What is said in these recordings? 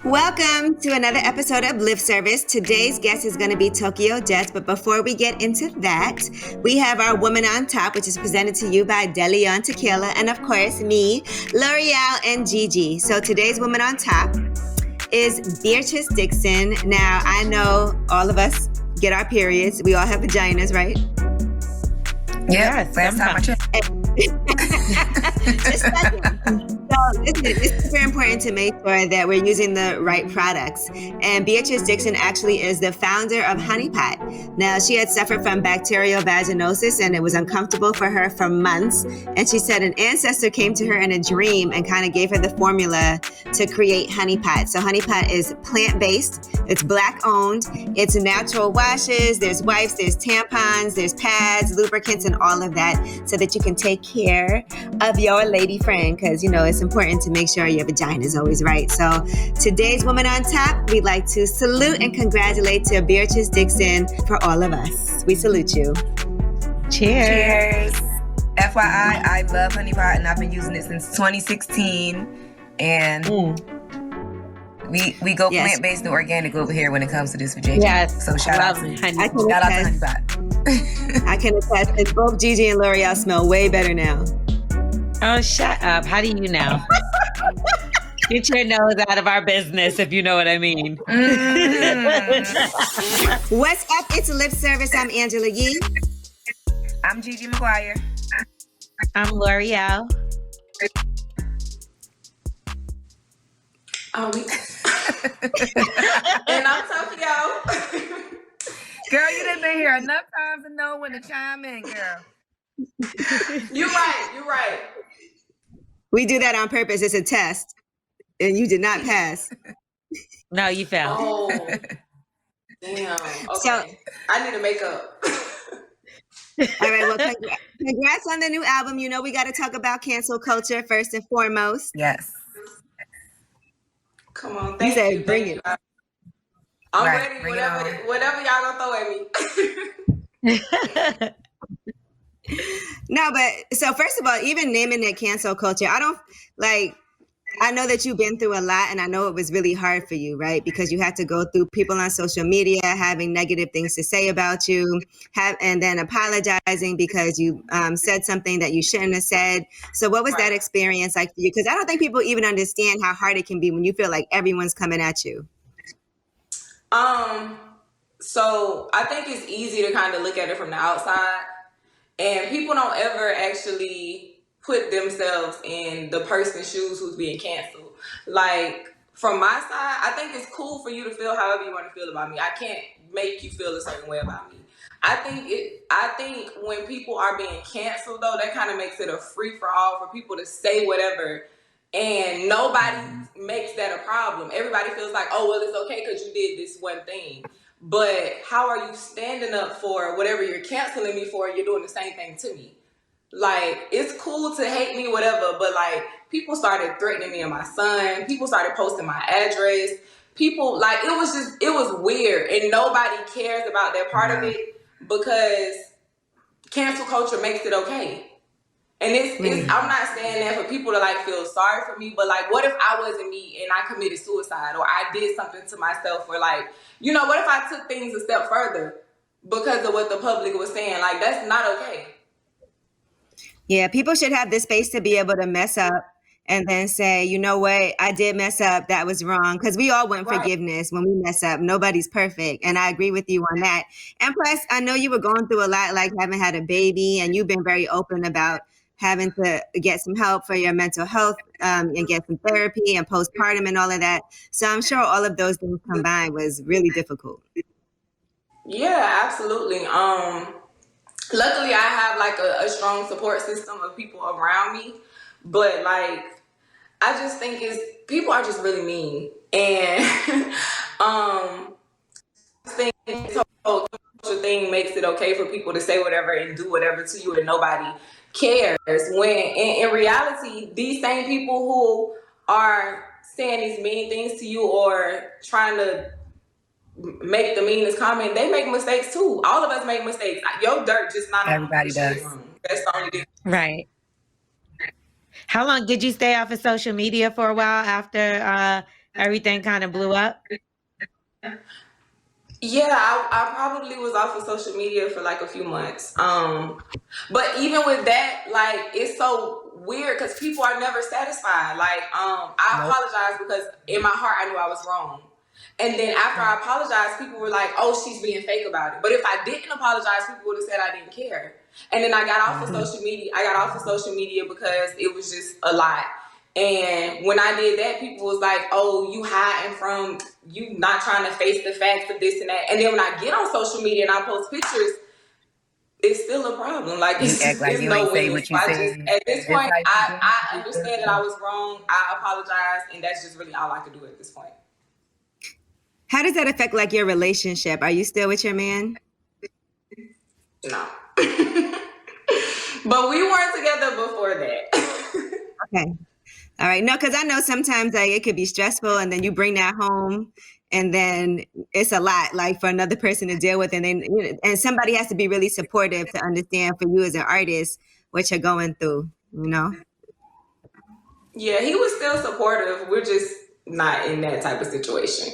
Welcome to another episode of Lip Service. Today's guest is going to be Tokyo Jets, but before we get into that, we have our Woman on Top, which is presented to you by De Leon Tequila, and of course me, L'Oreal, and Gigi. So today's Woman on Top is Beatrice Dixon. Now, I know all of us get our periods. We all have vaginas, right? Yes, last time I checked. Just second. So it's super important to make sure that we're using the right products. And Beatrice Dixon actually is the founder of Honey Pot. Now, she had suffered from bacterial vaginosis and it was uncomfortable for her for months. And she said an ancestor came to her in a dream and kind of gave her the formula to create Honey Pot. So Honey Pot is plant-based, it's Black-owned, it's natural washes, there's wipes, there's tampons, there's pads, lubricants, and all of that so that you can take care of your lady friend, because you know it's important to make sure your vagina is always right. So today's Woman on Top, we'd like to salute and congratulate to Beatrice Dixon for all of us. We salute you. Cheers. FYI, I love Honey Pot and I've been using it since 2016. And we go plant-based and organic over here when it comes to this vagina. Yes. So shout out to Honey Pot. I can attest that both Gigi and L'Oreal smell way better now. Oh, shut up. How do you know? Get your nose out of our business, if you know what I mean. What's up? It's Lip Service. I'm Angela Yee. I'm Gigi McGuire. I'm L'Oreal. And I'm Tokyo. Girl, you done been here enough times to know when to chime in, girl. You're right. We do that on purpose. It's a test. And you did not pass. No, you failed. Oh, damn. Okay. So, I need to make up. All right, well, congrats on the new album. You know we got to talk about cancel culture first and foremost. Yes. Come on, You said thank you. bring it. I'm Right, ready. bring it Whatever y'all gonna throw at me. No, but so first of all, even naming it cancel culture, I know that you've been through a lot and I know it was really hard for you, right? Because you had to go through people on social media having negative things to say about you, and then apologizing because you said something that you shouldn't have said. So what was that experience like for you? Because I don't think people even understand how hard it can be when you feel like everyone's coming at you. So I think it's easy to kind of look at it from the outside, and people don't ever actually put themselves in the person's shoes who's being canceled. Like, from my side, I think it's cool for you to feel however you want to feel about me. I can't make you feel a certain way about me. I think when people are being canceled, though, that kind of makes it a free-for-all for people to say whatever, and nobody makes that a problem. Everybody feels like, oh, well, it's okay because you did this one thing. But how are you standing up for whatever you're canceling me for? You're doing the same thing to me. Like, it's cool to hate me, whatever, but like, people started threatening me and my son. People started posting my address. People, like, it was weird, and nobody cares about that part of it because cancel culture makes it okay. And I'm not saying that for people to like feel sorry for me, but like, what if I wasn't me and I committed suicide, or I did something to myself, or like, you know, what if I took things a step further because of what the public was saying? Like, that's not okay. Yeah, people should have the space to be able to mess up and then say, you know what, I did mess up. That was wrong. Because we all want forgiveness when we mess up. Nobody's perfect. And I agree with you on that. And plus, I know you were going through a lot, like having had a baby, and you've been very open about having to get some help for your mental health and get some therapy and postpartum and all of that. So I'm sure all of those things combined was really difficult. Yeah, absolutely. Luckily, I have like a strong support system of people around me, but like, I just think people are just really mean, and I think this whole culture thing makes it okay for people to say whatever and do whatever to you, and nobody cares. When in reality, these same people who are saying these mean things to you or trying to make the meanest comment, they make mistakes too. All of us make mistakes. Your dirt just not everybody does. That's the only difference. Right. How long did you stay off of social media for a while after everything kind of blew up? Yeah, I probably was off of social media for like a few months. But even with that, like it's so weird because people are never satisfied. Like, I apologize because in my heart I knew I was wrong. And then after I apologized, people were like, "Oh, she's being fake about it." But if I didn't apologize, people would have said I didn't care. And then I got off of social media. I got off of social media because it was just a lot. And when I did that, people was like, "Oh, you hiding from, you not trying to face the facts of this and that." And then when I get on social media and I post pictures, it's still a problem. Like You act like you ain't say what you said. At this Just point, like I understand that I was wrong. I apologize, and that's just really all I could do at this point. How does that affect like your relationship? Are you still with your man? No. But we weren't together before that. Okay. All right. No, because I know sometimes like it could be stressful and then you bring that home and then it's a lot like for another person to deal with. And then and somebody has to be really supportive to understand for you as an artist what you're going through, you know? Yeah, he was still supportive. We're just not in that type of situation.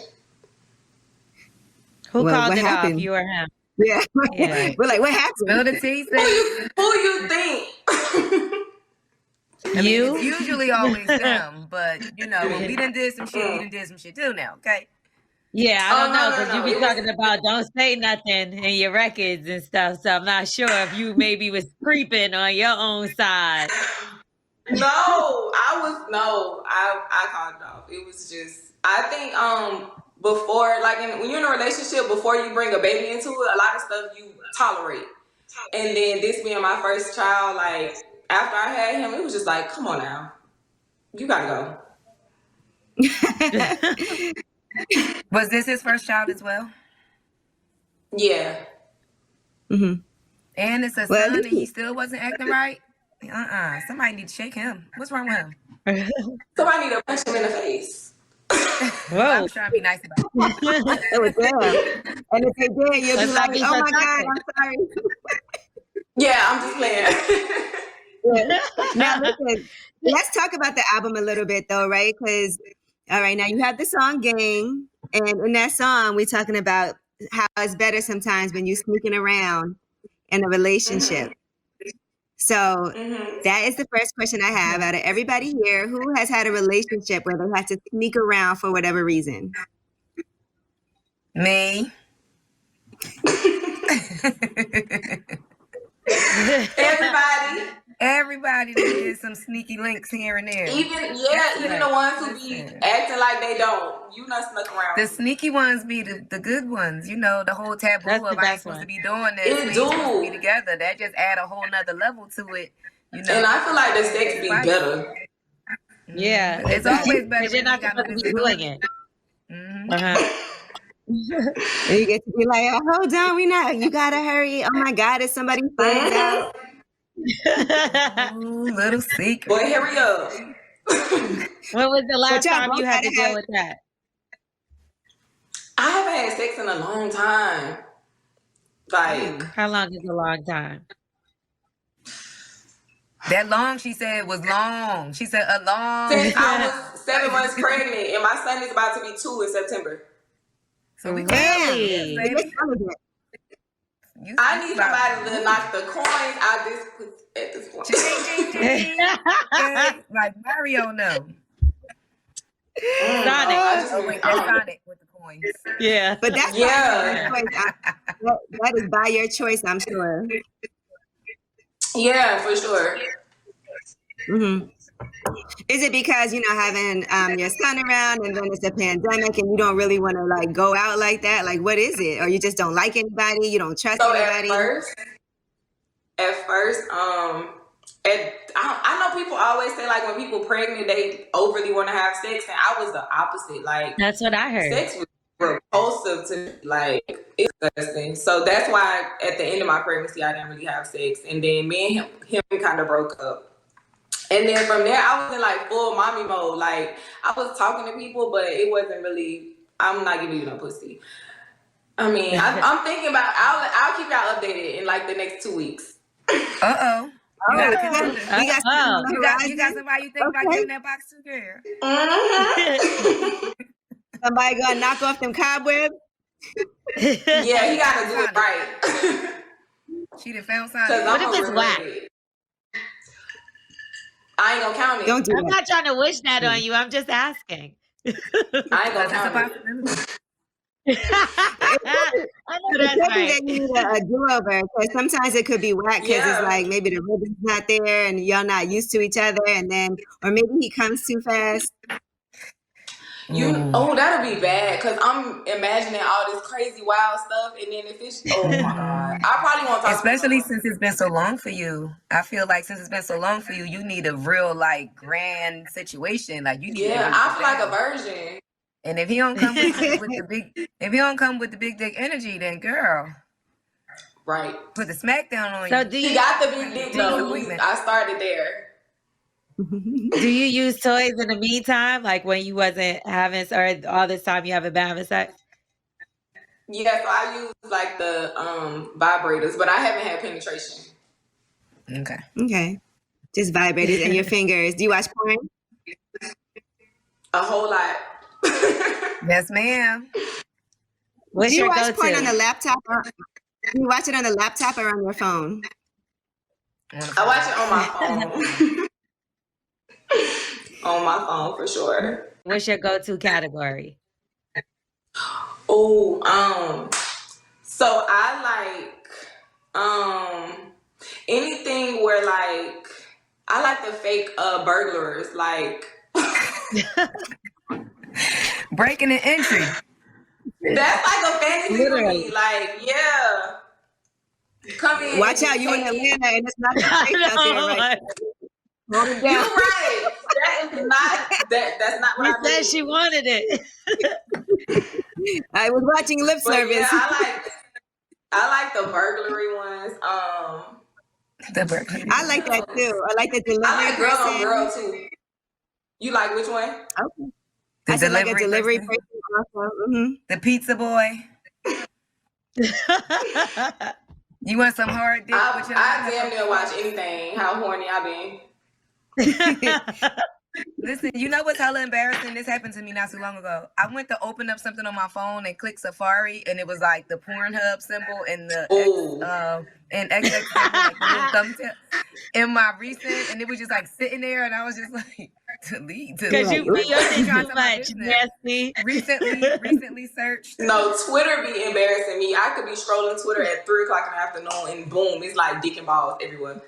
Who Well, called what it happened? off? You or him? Yeah. Yeah. We're like, what happened? Spill the tea, Who you think? I mean, it's usually always them, but you know, when we done did some shit, we done did some shit too now, okay? Yeah, I don't know, no, because you be talking about don't say nothing in your records and stuff. So I'm not sure if you maybe was creeping on your own side. I called it off. It was just, I think before, like when you're in a relationship, before you bring a baby into it, a lot of stuff you tolerate. And then this being my first child, like after I had him, it was just like, come on now, you gotta go. Was this his first child as well? Yeah. Mm-hmm. And it's a son and he still wasn't acting right? Somebody need to shake him. What's wrong with him? Somebody need to punch him in the face. Whoa. I was trying to be nice about it. It was them. And if they did, you'll be like, oh my God, I'm sorry. Yeah, I'm just playing. Yeah. Now, listen, let's talk about the album a little bit though, right? Because, all right, now you have the song Gang. And in that song, we're talking about how it's better sometimes when you're sneaking around in a relationship. Mm-hmm. So that is the first question I have out of everybody here. Who has had a relationship where they had to sneak around for whatever reason? Me. Everybody did some sneaky links here and there. Even the ones who be acting like they don't. You not snuck around. The sneaky ones be the good ones. You know, the whole taboo of I ain't supposed to be doing this. We supposed to be together. That just add a whole nother level to it. You know. And I feel like the sex be better. Yeah. It's always better. You're not supposed to be doing it. Mm-hmm. And you get to be like, oh, hold on, you gotta hurry. Oh my God, is somebody finds out? Ooh, little secret. Boy, hurry up. When was the last time you had to deal with that? I haven't had sex in a long time. Like, how long is a long time? That long, she said, was long. She said a long. Since I was 7 months pregnant, and my son is about to be 2 in September. So we really? I need somebody to knock the coins out at this point. Like Mario, no. Sonic. Sonic with the coins. Yeah. But that's that is by your choice, I'm sure. Yeah, for sure. Mm-hmm. Is it because, having your son around and then it's a pandemic and you don't really want to like go out like that? Like, what is it? Or you just don't like anybody? You don't trust anybody? At first, I know people always say like when people pregnant, they overly want to have sex. And I was the opposite. Like, that's what I heard. Sex was repulsive to me. Like, it's disgusting. So that's why at the end of my pregnancy, I didn't really have sex. And then me and him kind of broke up. And then from there, I was in like full mommy mode. Like, I was talking to people, but it wasn't really, I'm not giving you no pussy. I mean, I'm thinking about, I'll keep y'all updated in like the next 2 weeks. Uh-oh. You gotta Oh, consider. we got something on the You got horizon. somebody you think about Okay. giving that box to, girl. Somebody gonna knock off them cobwebs. Yeah, he gotta do it right. She done found sign. What if it's whack? I ain't gonna count it. Don't do I'm that. not trying to wish that on you. I'm just asking. I ain't gonna count it. I know that's It could be right. that you need a do-over, because sometimes it could be whack because it's like maybe the ribbon's not there and y'all not used to each other, and then or maybe he comes too fast. Oh, that'll be bad because I'm imagining all this crazy wild stuff, and then if it's oh my god, I probably won't talk. Especially since it's been so long for you. I feel like since it's been so long for you, you need a real like grand situation. Like you need. Yeah, I feel like a virgin. And if he don't come with the big dick energy, then girl, right, put the smack down on So you. He got the big dick though. I started there. Do you use toys in the meantime, like when you wasn't having, or all this time you haven't been having sex? Yeah, so I use like the vibrators, but I haven't had penetration. Okay. Just vibrators and your fingers. Do you watch porn? A whole lot. Yes, ma'am. What's Do you your watch go-to? porn on the laptop? Or, do you watch it on the laptop or on your phone? I watch it on my phone. On my phone for sure. What's your go-to category? Oh, so I like anything where like I like the fake burglars, like breaking an entry. That's like a fantasy for me. Like, yeah. Come in. Watch out, you in Atlanta and it's not safe out there, right? Hold it down. You're right. That is not that's not what I said she wanted it. I was watching lip service. Yeah, I like the burglary ones. The burglary. I like that too. I like the delivery. I like girl on girl too. You like which one? Okay. The I said like a delivery person. also. Mm-hmm. The pizza boy. You want some hard dick? I damn near watch anything. How horny I been. Listen, you know what's hella embarrassing? This happened to me not too long ago. I went to open up something on my phone and click Safari, and it was like the Pornhub symbol and the XX symbol, like the little thumbtail in my recent, and it was just like sitting there, and I was just like, delete. Because you be too much, nasty. Recently searched. No, Twitter be embarrassing me. I could be scrolling Twitter at 3 o'clock in the afternoon, and boom, it's like dick and balls everywhere.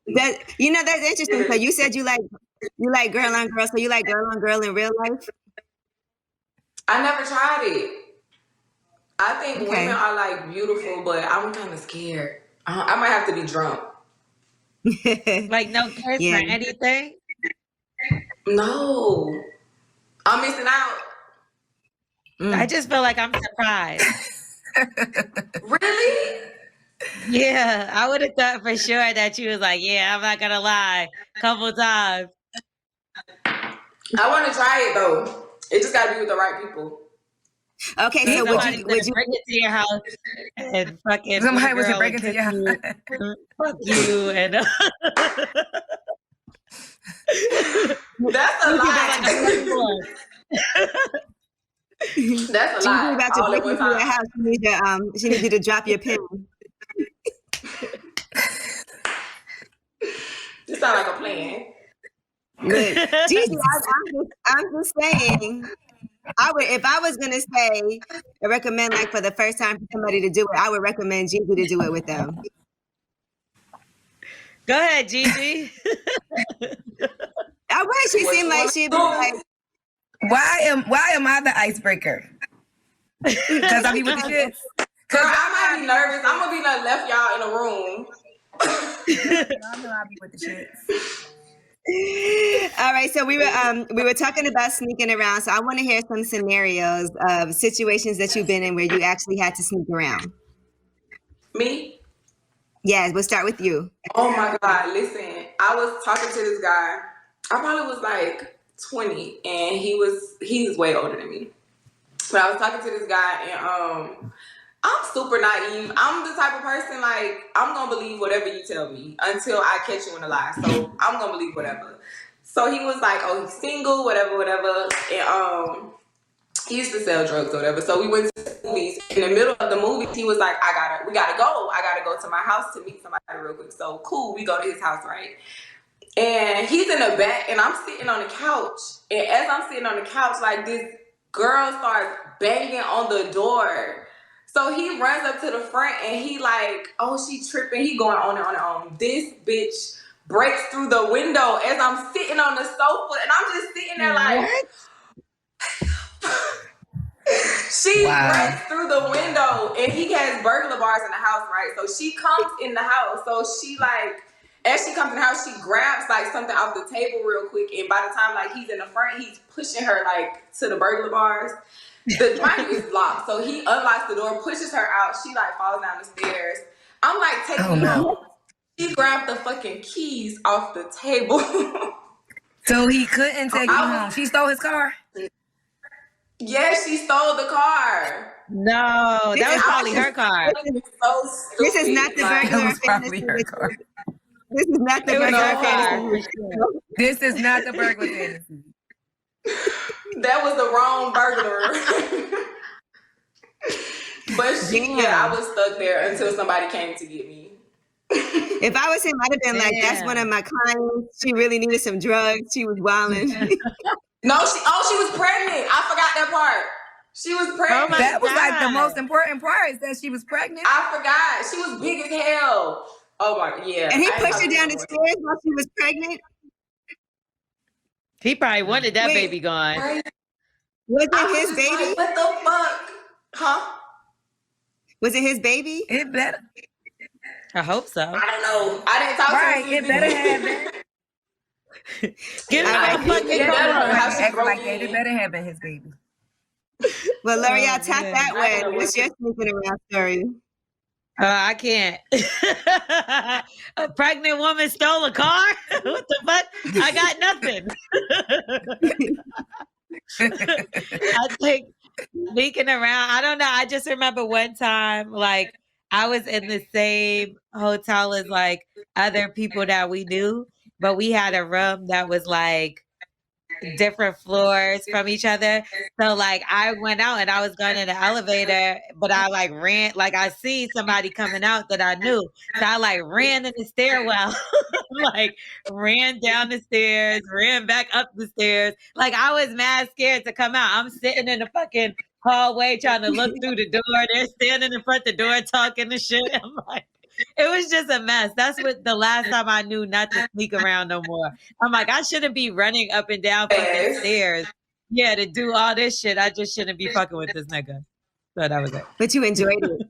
That's interesting. So you said you like girl on girl. So you like girl on girl in real life? I never tried it. I think women are like beautiful, but I'm kind of scared. I might have to be drunk. Like no kiss or anything? No, I'm missing out. I just feel like I'm surprised. Really? Yeah, I would have thought for sure that you was like, yeah, I'm not gonna lie, couple times. I want to try it though. It just got to be with the right people. Okay, so would you bring it to your house and fucking somebody was to break into your house? Fuck you and that's a lot. That's a lot. She's about to break into your house. She needs you to drop your pen. This sounds like a plan. Jesus, I'm just saying. If I was gonna say I recommend like for the first time for somebody to do it, I would recommend Gigi to do it with them. Go ahead, Gigi. I wish she seemed like she'd be like, why am I the icebreaker? Because I be with the shits. Girl, I might be nervous. I'm gonna be like left y'all in a room. I know I'll be with the shits. All right, so we were talking about sneaking around. So I want to hear some scenarios of situations that you've been in where you actually had to sneak around. Me? Yes, we'll start with you. Oh my God! Listen, I was talking to this guy. I probably was like 20, and he's way older than me. But I was talking to this guy, and I'm super naive. I'm the type of person, like, I'm going to believe whatever you tell me until I catch you in a lie. So I'm going to believe whatever. So he was like, oh, he's single, whatever. And he used to sell drugs or whatever. So we went to the movies. In the middle of the movies, he was like, we gotta go. I gotta go to my house to meet somebody real quick. So cool, we go to his house, right? And he's in the back, and I'm sitting on the couch. And as I'm sitting on the couch, like, this girl starts banging on the door. So he runs up to the front, and he like, oh, she tripping. He going on and on and on. This bitch breaks through the window as I'm sitting on the sofa, and I'm just sitting there like, she breaks through the window, and he has burglar bars in the house, right? So she comes in the house. So she like, as she comes in the house, she grabs like something off the table real quick, and by the time like he's in the front, he's pushing her like to the burglar bars. The mind is locked, so he unlocks the door, pushes her out. She like falls down the stairs. I'm like taking her home. She grabbed the fucking keys off the table. So he couldn't take you home. She stole his car? Yes, she stole the car. No, that was probably her car. So This is not the burglar probably her car. This is not the burglar fantasy. This is not the burglar fantasy. That was the wrong burglar. But I was stuck there until somebody came to get me. If I was him, I'd have been like, that's one of my clients. She really needed some drugs. She was wilding. No, she was pregnant. I forgot that part. She was pregnant. Oh that was like the most important part, is that she was pregnant. I forgot. She was big as hell. Oh my, yeah. And he pushed her down the stairs while she was pregnant? He probably wanted that baby gone. Was it his baby? Like, what the fuck? Huh? Was it his baby? It better. I hope so. I don't know. I didn't talk to him. It better have been. Give him a fucking it better have been his baby. Well, L'Oreal, tap that one. What's your sneaking around story? I can't. A pregnant woman stole a car? What the fuck? I got nothing. I think sneaking around, I don't know. I just remember one time, like, I was in the same hotel as like other people that we knew, but we had a room that was like different floors from each other. So like I went out and I was going in the elevator, but I like ran, like I see somebody coming out that I knew. So I like ran in the stairwell, like ran down the stairs, ran back up the stairs. Like I was mad scared to come out. I'm sitting in the fucking hallway trying to look through the door. They're standing in front of the door talking and shit. I'm like, it was just a mess. That's what the last time I knew not to sneak around no more. I'm like, I shouldn't be running up and down fucking stairs. Yeah, to do all this shit. I just shouldn't be fucking with this nigga. So that was it. But you enjoyed it.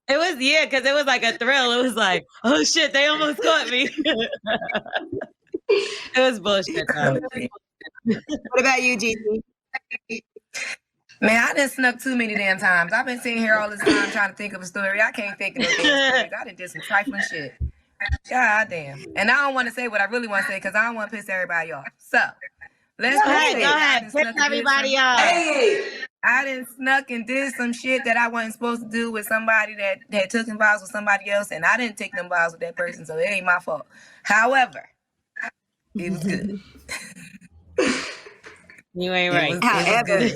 It was, because it was like a thrill. It was like, oh shit, they almost caught me. It was bullshit though. What about you, Gigi? Man, I done snuck too many damn times. I've been sitting here all this time trying to think of a story. I can't think of no damn stories. I done did some trifling shit. God damn. And I don't want to say what I really want to say because I don't want to piss everybody off. So, let's go ahead. Piss everybody off. Hey, I done snuck and did some shit that I wasn't supposed to do with somebody that took them vows with somebody else, and I didn't take them vows with that person, so it ain't my fault. However, it was good. You ain't right. However.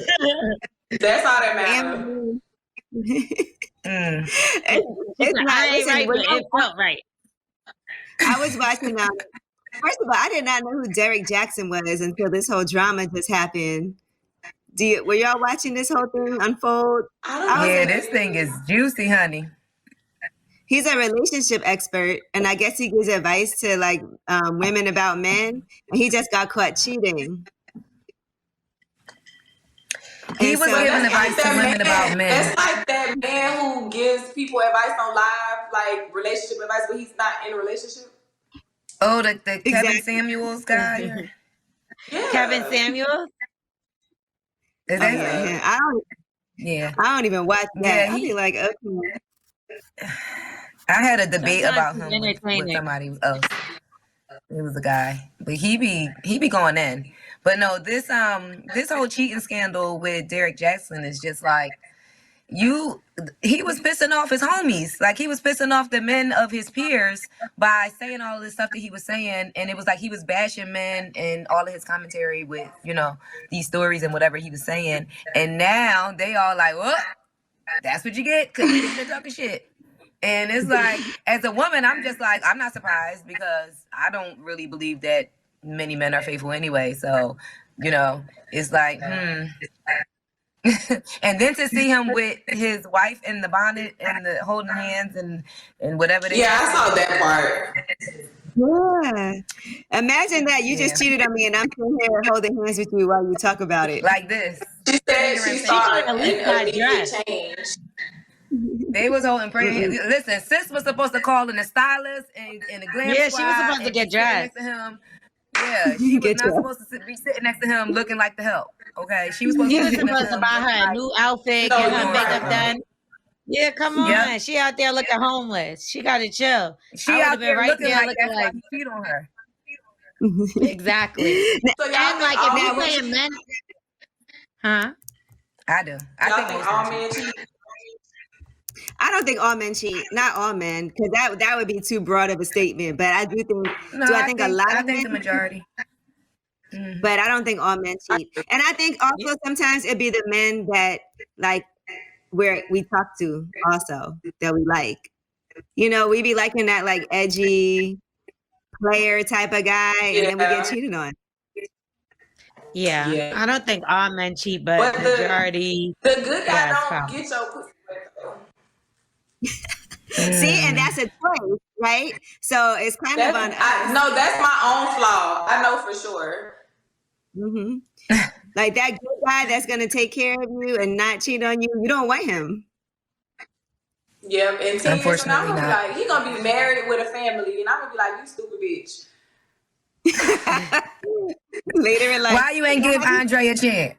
That's all that matters. It felt right. I was watching. First of all, I did not know who Derek Jackson was until this whole drama just happened. Were y'all watching this whole thing unfold? This thing is juicy, honey. He's a relationship expert, and I guess he gives advice to like women about men. And he just got caught cheating. He was giving advice to women about men. It's like that man who gives people advice on live, like relationship advice, but he's not in a relationship. Oh, the Kevin Samuels guy? Yeah. Kevin Samuels? Is that him? I don't even watch that. I'll be like, okay. I had a debate about him with somebody else. It was a guy, but he be going in. But no, this whole cheating scandal with Derek Jackson is just like, he was pissing off his homies. Like, he was pissing off the men of his peers by saying all this stuff that he was saying. And it was like he was bashing men and all of his commentary with, these stories and whatever he was saying. And now they all like, well, that's what you get because you're talking shit. And it's like, as a woman, I'm just like, I'm not surprised because I don't really believe that many men are faithful anyway. So, it's like, and then to see him with his wife in the bonnet and the holding hands and whatever they I saw that part. Yeah. Imagine that you just cheated on me and I'm sitting here holding hands with you while you talk about it. Like this. She said she saw an immediate change. They was holding praying. Listen, sis was supposed to call in the stylist and the glam Yeah, squad she was supposed to get dressed next to him. Yeah, she was not supposed to be sitting next to him looking like the help. Okay, she was supposed to buy her a new outfit, get her makeup done. Yeah, come on. Yep. She out there looking homeless. She got to chill. She out there right looking like that's why he feed on her. Exactly. So and like if you playing men, I do. I think all men cheat. I don't think all men cheat. Not all men, because that would be too broad of a statement. But I do think. I think a lot of men, the majority. But I don't think all men cheat. And I think also sometimes it'd be the men that like where we talk to also that we like. We be liking that like edgy player type of guy, and then we get cheated on. Yeah. I don't think all men cheat, but majority. The good guy don't get your pussy wet though. See, and that's a choice, right? So it's kind of on us. No, that's my own flaw. I know for sure. Mm-hmm. Like that good guy that's gonna take care of you and not cheat on you. You don't want him. Yep, and 10 years from now, I'm gonna be like, he gonna be married with a family, and I'm gonna be like, you stupid bitch. Later in life, why you ain't give Andre a chance?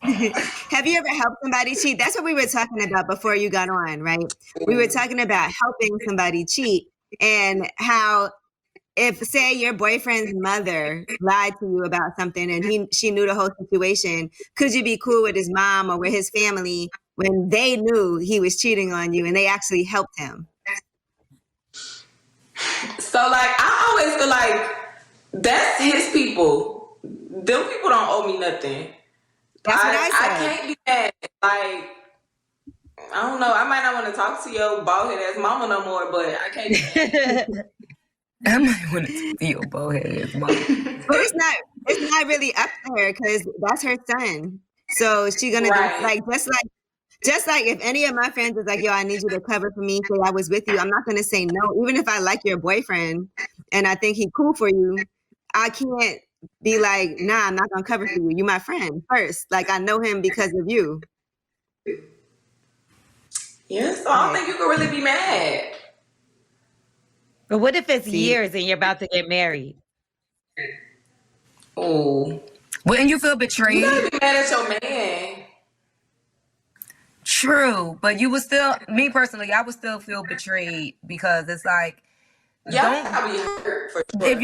Have you ever helped somebody cheat? That's what we were talking about before you got on, right? We were talking about helping somebody cheat and how if, say, your boyfriend's mother lied to you about something and she knew the whole situation, could you be cool with his mom or with his family when they knew he was cheating on you and they actually helped him? So, like, I always feel like that's his people. Them people don't owe me nothing. That's what I said. I can't be mad. Like, I don't know. I might not want to talk to your bald head ass mama no more, but I can't be mad. I might want to talk to your bald head ass mama. But it's not really up to her because that's her son. So she's gonna do, like just like if any of my friends is like, yo, I need you to cover for me, say I was with you, I'm not gonna say no. Even if I like your boyfriend and I think he's cool for you, I can't be like, nah, I'm not gonna cover for you. You my friend first. Like I know him because of you. Yeah, so I don't think you can really be mad. But what if it's years and you're about to get married? Oh. Wouldn't you feel betrayed? You gotta be mad at your man. True, but you would still, me personally, I would still feel betrayed because it's like, I'll be hurt for sure. If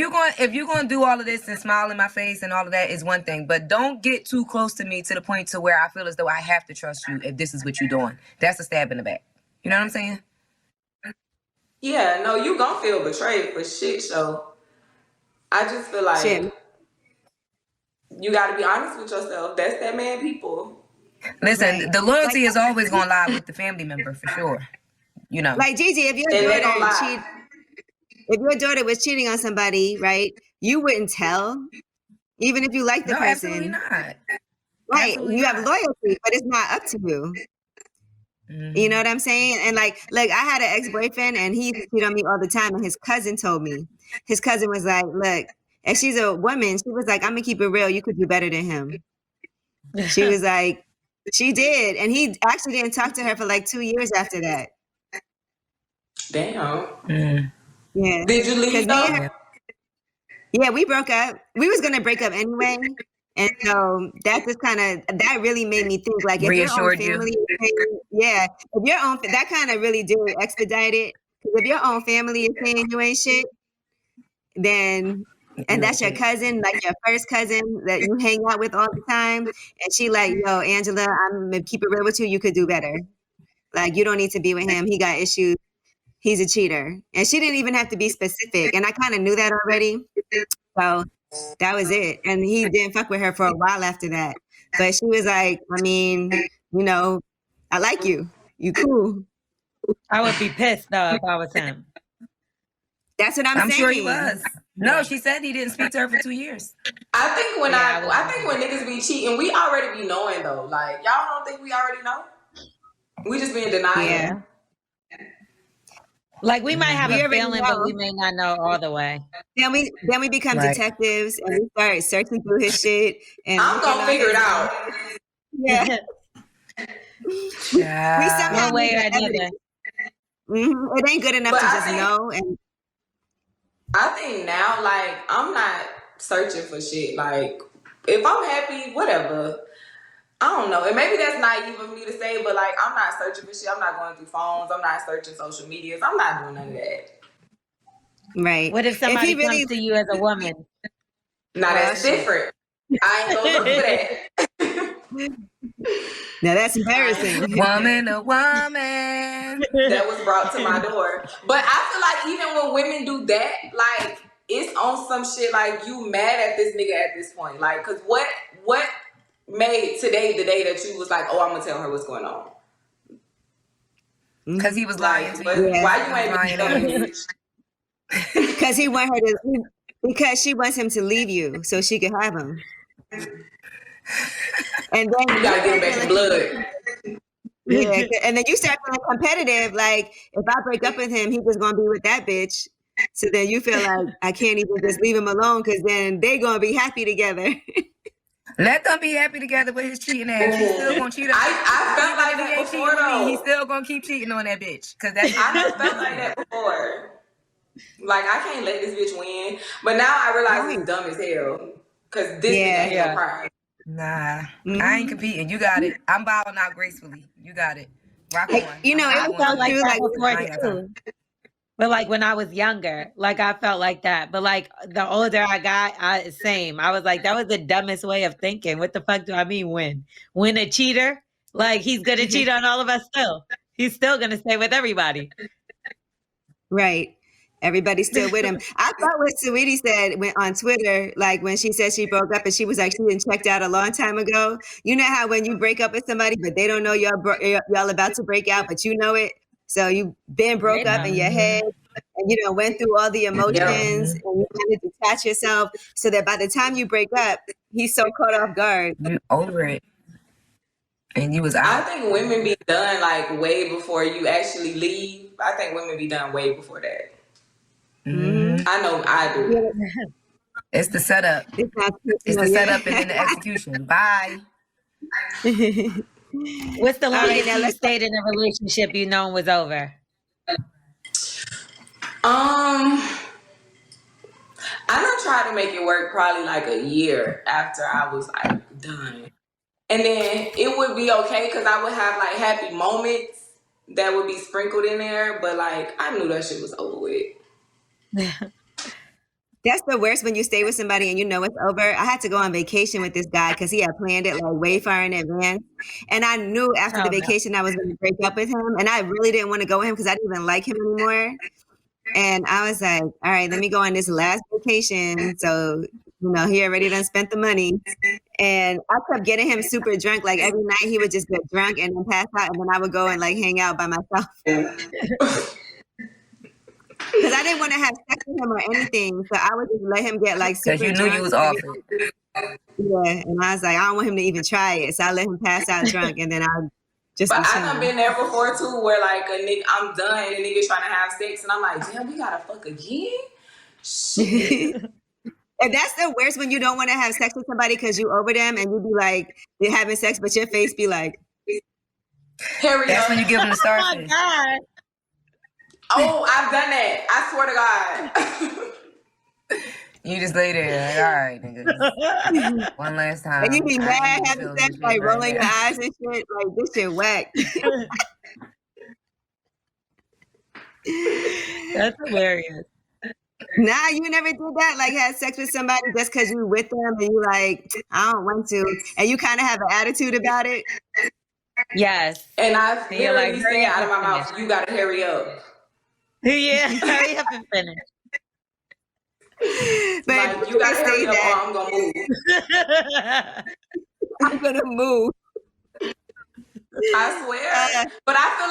you're gonna do all of this and smile in my face and all of that is one thing, but don't get too close to me to the point to where I feel as though I have to trust you if this is what you're doing. That's a stab in the back. You know what I'm saying? Yeah, no, you gonna feel betrayed for shit. So I just feel like you gotta be honest with yourself. That's that man people. Listen, the loyalty is always gonna lie with the family member for sure. Like Gigi, if your daughter was cheating on somebody, right? You wouldn't tell, even if you like the person. Absolutely not. Right, Absolutely you not. have loyalty, but it's not up to you. Mm-hmm. You know what I'm saying? And like I had an ex-boyfriend and he cheated on me all the time. And his cousin told me, his cousin was like, look, and she's a woman. She was like, I'm gonna keep it real. You could do better than him. She was like, she did. And he actually didn't talk to her for like 2 years after that. Damn. Mm. Yeah. Did you leave though? Yeah, we broke up. We was gonna break up anyway. And so that just that really made me think, like, if reassured your own family is saying, if your own, that kind of really did expedite it. Because if your own family is saying you ain't shit, then and that's your cousin, like your first cousin that you hang out with all the time, and she like, yo, Angela, I'm gonna keep it real with you. You could do better. Like, you don't need to be with him. He got issues. He's a cheater. And she didn't even have to be specific. And I kind of knew that already. So that was it. And he didn't fuck with her for a while after that. But she was like, I mean, you know, I like you. You cool. I would be pissed though if I was him. That's what I'm saying. I'm sure he was. No, she said he didn't speak to her for 2 years. I think when I think when niggas be cheating, we already be knowing though. Like, y'all don't think we already know? We just be in denial. Yeah. Like, we might have a feeling, but we may not know all the way. Then we become detectives and we start searching through his shit. And I'm gonna figure it out. Yeah. We somehow one way or another. It ain't good enough But to just know. And I think now, like, I'm not searching for shit. Like, if I'm happy, whatever. I don't know. And maybe that's naive of me to say, but like, I'm not searching for shit. I'm not going through phones. I'm not searching social medias. I'm not doing none of that. Right. What if somebody comes to you as a woman? Now that's different. I ain't gonna look for that. Now that's embarrassing. Woman, a woman. That was brought to my door. But I feel like even when women do that, like, it's on some shit like you mad at this nigga at this point. Like, cause what made today the day that you was like, oh, I'm gonna tell her what's going on? Because he was lying to you. Why you ain't lying on me? Because because she wants him to leave you so she can have him. And then you gotta get him back in blood. Yeah, and then you start feeling competitive. Like, if I break up with him, he was gonna be with that bitch. So then you feel like I can't even just leave him alone because then they gonna be happy together. Let them be happy together with his cheating ass. He's still gonna cheat on I felt like that before though. He's still gonna keep cheating on that bitch. Cause that's I never felt like that before. Like, I can't let this bitch win. But now I realize he's dumb as hell. Cause this nigga ain't gonna cry. Nah, I ain't competing. You got it. I'm bowing out gracefully. You got it. Rock on. You know, I felt like that before too. But like when I was younger, like I felt like that. But like the older I got, same. I was like, that was the dumbest way of thinking. What the fuck do I mean win? Win a cheater? Like, he's gonna cheat on all of us still. He's still gonna stay with everybody. Right. Everybody's still with him. I thought what Saweetie said on Twitter, like when she said she broke up and she was like, she didn't checked out a long time ago. You know how when you break up with somebody, but they don't know y'all about to break out, but you know it. So you've been broke up in your head and, you know, went through all the emotions and you kind of detach yourself so that by the time you break up, he's so caught off guard. You're over it. And you was out. I think women be done like way before you actually leave. I think women be done way before that. Mm-hmm. I know I do. It's the setup. It's the setup and then the execution. Bye. What's the longest you stayed in a relationship you known was over? I done tried to make it work probably like a year after I was like done. And then it would be okay because I would have like happy moments that would be sprinkled in there. But like, I knew that shit was over with. That's the worst when you stay with somebody and you know it's over. I had to go on vacation with this guy because he had planned it like way far in advance. And I knew after the vacation I was going to break up with him. And I really didn't want to go with him because I didn't even like him anymore. And I was like, all right, let me go on this last vacation. So, you know, he already done spent the money. And I kept getting him super drunk. Like every night he would just get drunk and then pass out. And then I would go and like hang out by myself. Because I didn't want to have sex with him or anything. So I would just let him get like super drunk. Because you knew you was off it. Yeah. And I was like, I don't want him to even try it. So I let him pass out drunk and then I'll just But I done been there before too where like a nigga, I'm done and a nigga trying to have sex and I'm like, damn, we gotta fuck again? Shit. And that's the worst when you don't want to have sex with somebody because you over them and you be like, you're having sex, but your face be like. That's when you give them the starfish. Oh my God. Oh, I've done that. I swear to God. You just lay there, like, all right, nigga. One last time. And you be mad having sex, like rolling your eyes and shit. Like, this shit whack. That's hilarious. Nah, you never did that? Like had sex with somebody just because you with them and you like, I don't want to. And you kind of have an attitude about it? Yes. And I And you're like, literally hurry said up out of and my finish. mouth, you gotta hurry up. Yeah, hurry up and finish. But Like, you gotta hurry up that, or I'm gonna move. I'm gonna move. I swear. But I feel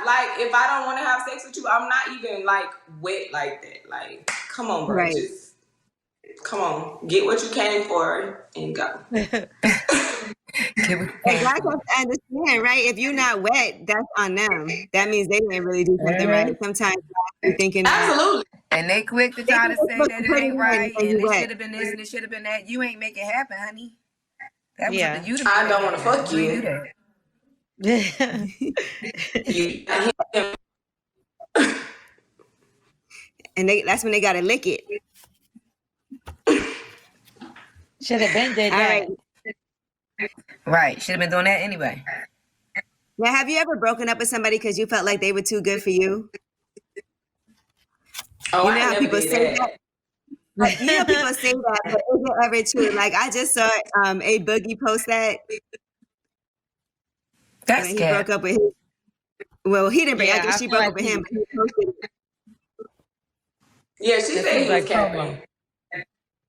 like if I don't want to have sex with you, I'm not even like wet like that. Like, come on, bro. Right. Just come on. Get what you came for and go. And guys have to understand, right? If you're not wet, that's on them. That means they didn't really do something right. Sometimes you're thinking that. Absolutely. And they quick to try to say that it ain't right and it should have been this and it should have been that. You ain't make it happen, honey. That was up to you to make I don't want to fuck you. Do that. And that's when they gotta lick it. Should have been did that. Right. Should have been doing that anyway. Now, have you ever broken up with somebody because you felt like they were too good for you? Oh, you know I how never people did say that. Like, you know, people say that, but is it ever true? Like, I just saw a Boogie post that. That's he broke up with him. Well, he didn't break. I guess she broke up with him. But he posted it. Yeah, she said he was capping.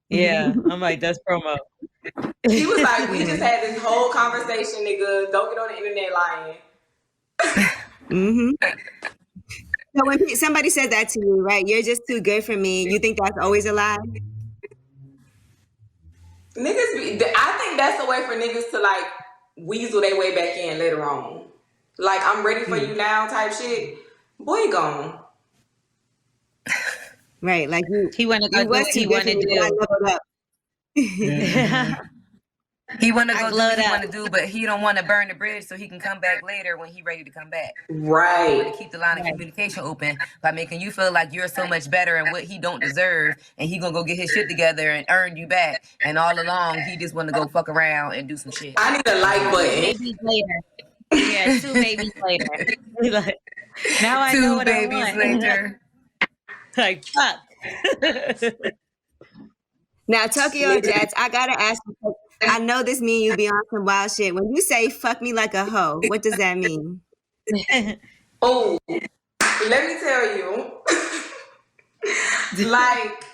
Yeah, I'm like, that's promo. He was like, we just had this whole conversation, nigga. Don't get on the internet lying. So when somebody says that to you, right, you're just too good for me, you think that's always a lie? I think that's a way for niggas to like weasel their way back in later on. Like, I'm ready for you now type shit. Boy, gone. Right, like he want to go do what he want to do. I leveled up. He want to go do what he want to do, but he don't want to burn the bridge so he can come back later when he ready to come back. Right. He want to keep the line of communication open by making you feel like you're so much better and what he don't deserve, and he gonna go get his shit together and earn you back. And all along, he just want to go fuck around and do some shit. I need a like button. Babies later. Yeah, 2 babies later. Like, now I know what I want. 2 babies later. Like, fuck. Now, Tokyo Jets, I gotta ask you, I know this mean you be on some wild shit. When you say fuck me like a hoe, what does that mean? Oh, let me tell you. Like,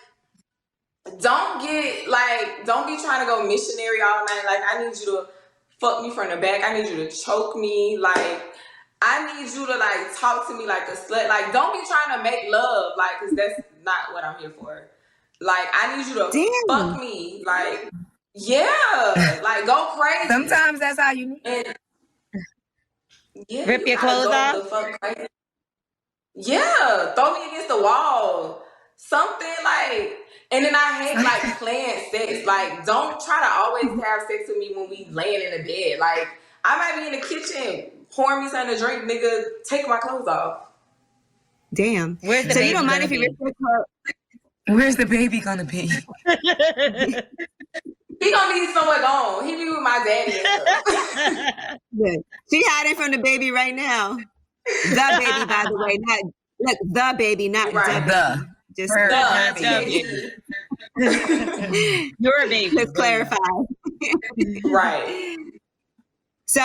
don't be trying to go missionary all night. Like, I need you to fuck me from the back. I need you to choke me. Like, I need you to like talk to me like a slut. Like, don't be trying to make love. Like, cause that's not what I'm here for. Like, I need you to fuck me. Like, yeah, like go crazy. Sometimes that's how you rip your clothes off. The fuck crazy. Yeah, throw me against the wall. Something like, and then I hate like planned sex. Like, don't try to always have sex with me when we laying in the bed. Like, I might be in the kitchen pouring me something to drink, nigga. Take my clothes off. Damn. Where's the so baby you don't mind if you rip your clothes? Where's the baby gonna be? He gonna be somewhere gone. He be with my daddy and stuff. Good. She hiding from the baby right now. The baby, by the way, not look the baby, not right. the baby. Just the baby. Your baby. Let's clarify. Right. So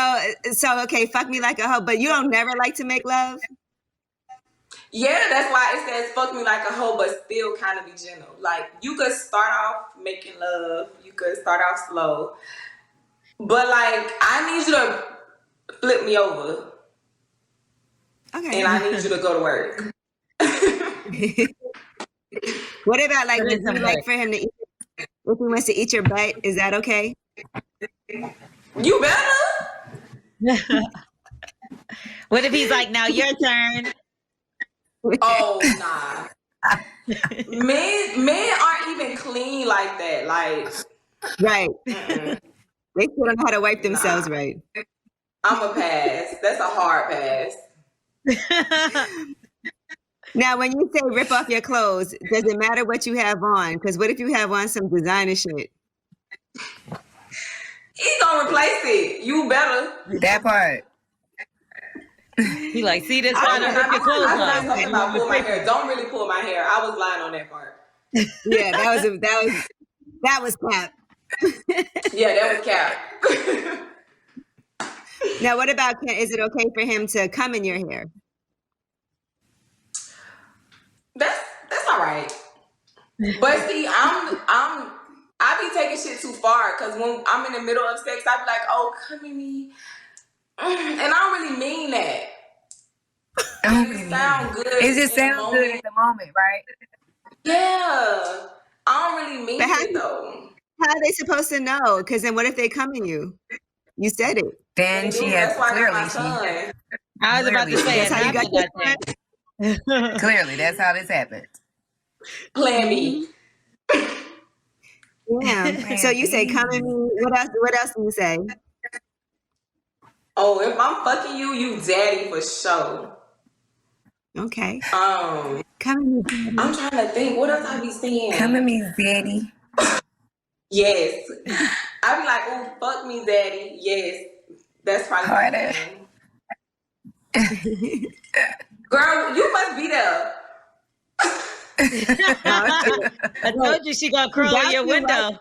okay, fuck me like a hoe, but you don't never like to make love? Yeah, that's why it says fuck me like a hoe, but still kind of be gentle. Like, you could start off making love. You could start off slow. But, like, I need you to flip me over. Okay. And I need you to go to work. What about, like, would you like for him to eat, if he wants to eat your butt, is that okay? You better. What if he's like, now your turn? Oh, nah. Men aren't even clean like that. Like, right. They still don't know how to wipe themselves right. I'm a pass. That's a hard pass. Now, when you say rip off your clothes, does it matter what you have on? Because what if you have on some designer shit? He's gonna replace it. You better. That part. He like, see this I one, was I put your clothes I was on. not talking about pull my hair. Don't really pull my hair. I was lying on that part. Yeah, that was cap. Yeah, that was cap. Now, what about, is it okay for him to come in your hair? That's all right. But see, I be taking shit too far because when I'm in the middle of sex, I be like, oh, come at me. And I don't really mean that. It sound good. It just sounds good in the moment, right? Yeah. I don't really mean it though. How are they supposed to know? Because then what if they come in you? You said it. Then she has clearly. I was about to say that's how you got that thing. Clearly, that's how this happened. Plan B. Yeah. So you say come in me. What else do you say? Oh, if I'm fucking you, you daddy for sure. Okay. Come in me. I'm trying to think. What else I be saying? Come in me, daddy. Yes. I be like, oh, fuck me, daddy. Yes. That's probably harder. Girl, you must be there. I told you she gonna crawl in your window.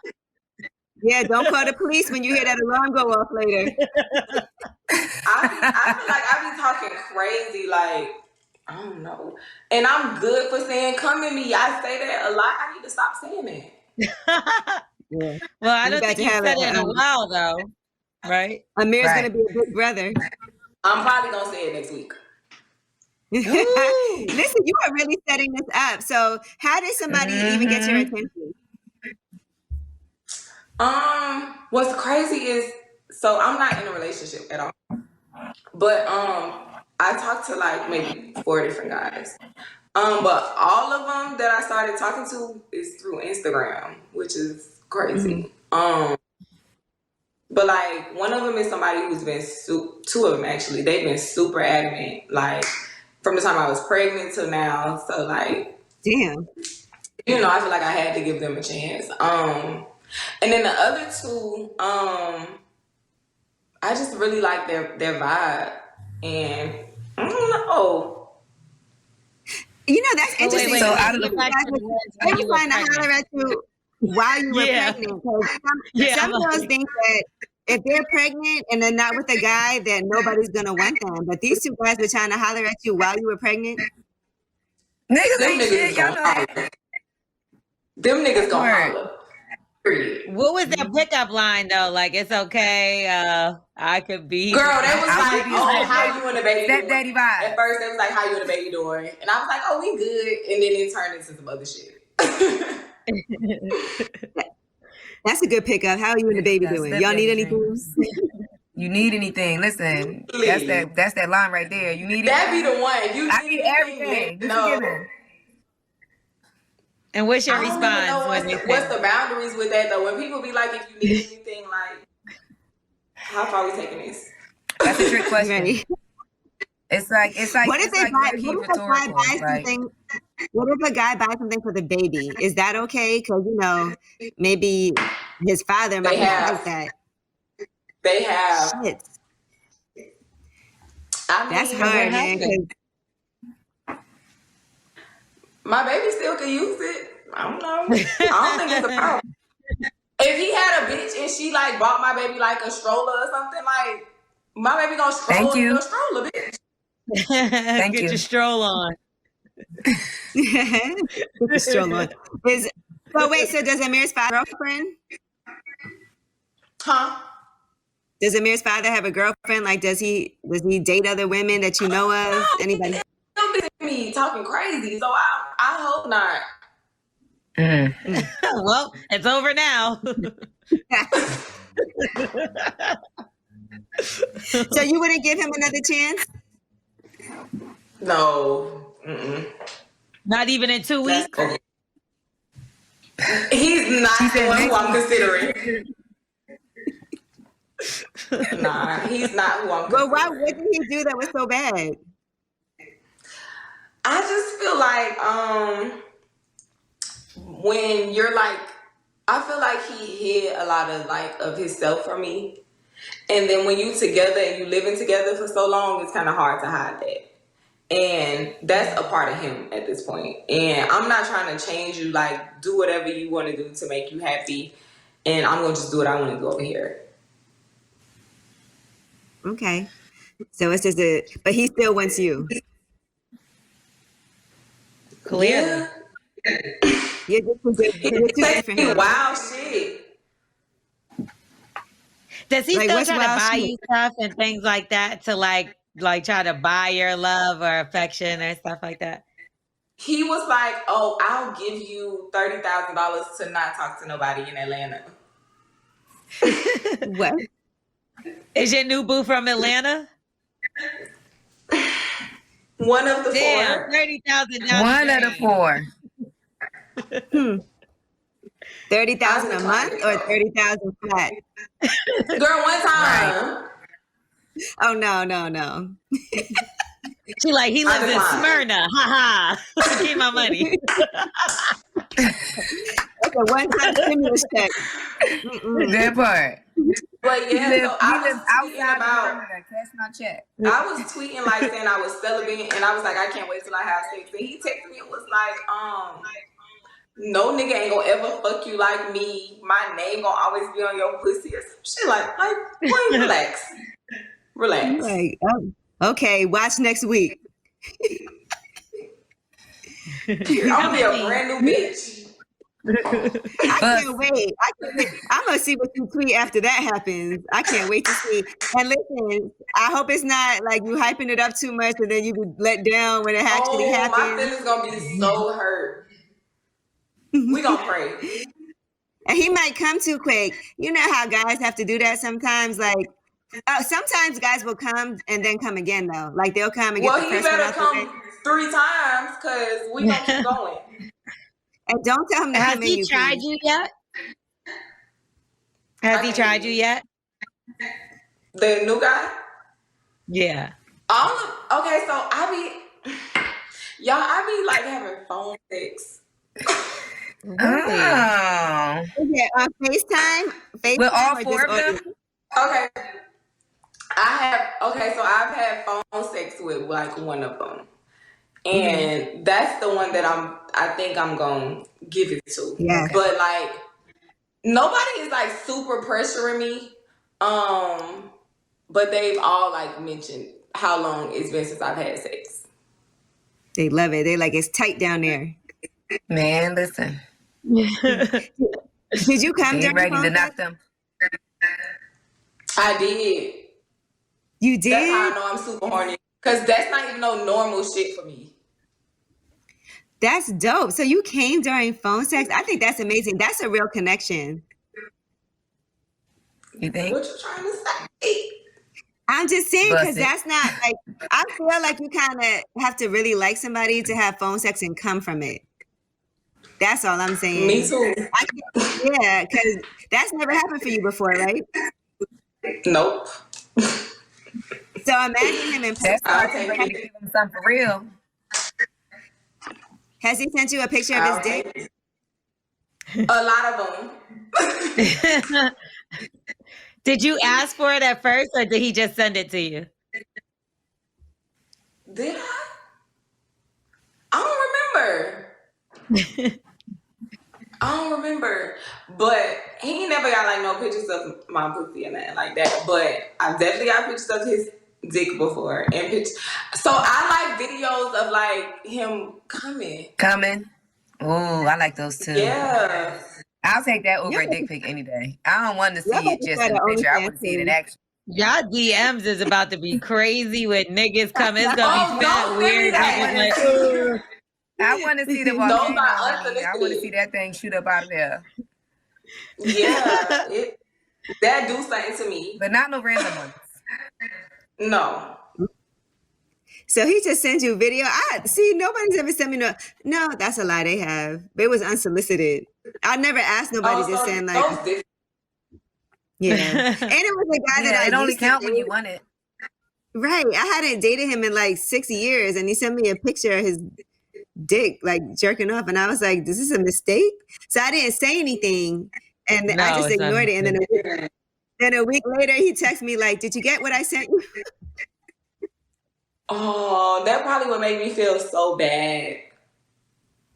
Yeah, don't call the police when you hear that alarm go off later. I feel like I be talking crazy, like, I don't know. And I'm good for saying come at me. I say that a lot. I need to stop saying that. Yeah. Well, I don't think you said it in a while though. Right? Amir's gonna be a big brother. I'm probably gonna say it next week. Listen, you are really setting this up. So how did somebody even get your attention? What's crazy is, so I'm not in a relationship at all. But I talked to like maybe 4 different guys. But all of them that I started talking to is through Instagram, which is crazy. But like one of them is somebody who's been 2 of them actually. They've been super adamant, like from the time I was pregnant till now. So like, damn. You know, I feel like I had to give them a chance. And then the other 2, I just really like their vibe, and I don't know. You know, that's interesting. Wait, so out of the they were trying to holler at you while you were pregnant. Some girls think that if they're pregnant and they're not with a guy, that nobody's gonna want them. But these 2 guys were trying to holler at you while you were pregnant. Niggas ain't shit, y'all know that. Them niggas gonna holler. What was that pickup line though? Like, it's okay. I could be. Girl, they was like, oh, how you and the baby doing? Daddy vibe. At first, they was like, how you and the baby doing? And I was like, oh, we good. And then it turned into some other shit. That's a good pickup. How are you and the baby doing? Y'all need anything? You need anything? Listen, that's that line right there. You need that be the one. I need everything. No. And what's your response? What's the boundaries with that though? When people be like, if you need anything, like, how far are we taking this? That's a trick question. It's like what if a guy buys something for the baby? Is that okay? Because you know, maybe his father might like that. They have. Shit. That's hard, man. My baby still can use it. I don't know. I don't think it's a problem. If he had a bitch and she like bought my baby like a stroller or something, like my baby gonna stroll in a stroller, bitch. Get your stroll on. Get the stroll on. So does Amir's father have a girlfriend? Huh? Does Amir's father have a girlfriend? Like, does he date other women that you know of? Anybody? Me talking crazy, so I hope not. Well, it's over now. So you wouldn't give him another chance? No. Not even in 2 weeks? Okay. He's not the one who I'm considering. Nah, he's not who I'm considering. But why wouldn't he do that was so bad? I just feel like when you're like, I feel like he hid a lot of like of himself from me, And then when you together and you living together for so long, it's kind of hard to hide that. And that's a part of him at this point. And I'm not trying to change you. Like, do whatever you want to do to make you happy. And I'm going to just do what I want to do over here. Okay. So it's just but he still wants you. Clearly. Yeah. You're too good for him. Wild shit. Does he Like, still what's try to wild buy shit? you stuff and things like that to like try to buy your love or affection or stuff like that? He was like, "Oh, I'll give you $30,000 to not talk to nobody in Atlanta." What? Is your new boo from Atlanta? One of the Damn, four. $30,000. One of the four. 30,000 a month or 30,000 flat? Girl, one time. Oh no. She like, he lives in Smyrna. Ha ha. Keep my money. That's a one-time stimulus check. That part. But yeah, He so lives I was tweeting outside about. of Florida. Catch my check. I was tweeting like saying I was celibate, and I was like, I can't wait till I have sex. And he texted me and was like, no nigga ain't gonna ever fuck you like me. My name gonna always be on your pussy or some shit. Like, boy, relax. Like, oh, okay, watch next week. I'm gonna be a brand new bitch. I can't wait. I'm gonna see what you tweet after that happens. I can't wait to see. And listen, I hope it's not like you hyping it up too much and then you be let down when it actually happens. My feelings gonna be so hurt. We gonna pray. And he might come too quick. You know how guys have to do that sometimes. Like, sometimes guys will come and then come again though. Like they'll come and get the first one out the way. Well, he better come 3 times because we gonna keep going. And don't tell him to come in. Has he tried you yet? Has he tried you yet? The new guy? Yeah. Okay, so I be like having phone sex. Oh. Yeah, on FaceTime With all or four just of them? Okay. I've had phone sex with like one of them. And that's the one that I think I'm gonna give it to. Yeah. But like nobody is like super pressuring me. But they've all like mentioned how long it's been since I've had sex. They love it. They like it's tight down there. Man, listen. Did you come Ain't during ready phone to knock sex? them. I did. You did? That's how I know I'm super horny. Cause that's not even no normal shit for me. That's dope. So you came during phone sex? I think that's amazing. That's a real connection. You think? What you trying to say? I'm just saying because Bust it. that's not like I feel like you kind of have to really like somebody to have phone sex and come from it. That's all I'm saying. Me too. Yeah, because that's never happened for you before, right? Nope. So imagine him in person. That's why I'm ready to give him something for real. Has he sent you a picture of his dick? A lot of them. Did you ask for it at first or did he just send it to you? Did I don't remember. I don't remember. But he never got like no pictures of my pussy and nothing like that. But I definitely got pictures of his dick before and pictures. So I like videos of like him coming. Ooh, I like those too. Yeah. I'll take that over a dick pic any day. I don't want to see it just in a picture. I want to see it in action. Y'all DMs is about to be crazy when niggas come. It's gonna be fat, weird. I want to see the volcano. I want to see that thing shoot up out of there. Yeah. That do something to me. But not no random ones. No. So he just sends you a video. Nobody's ever sent me no, that's a lie they have. It was unsolicited. I never asked nobody to send like yeah. And it was a guy that I it only used to count when date. you want it. Right. I hadn't dated him in like 6 years and he sent me a picture of his dick like jerking off and I was like, this is a mistake? So I didn't say anything and I just ignored it and then Then a week later, he texts me like, "Did you get what I sent you?" Oh, that probably would make me feel so bad.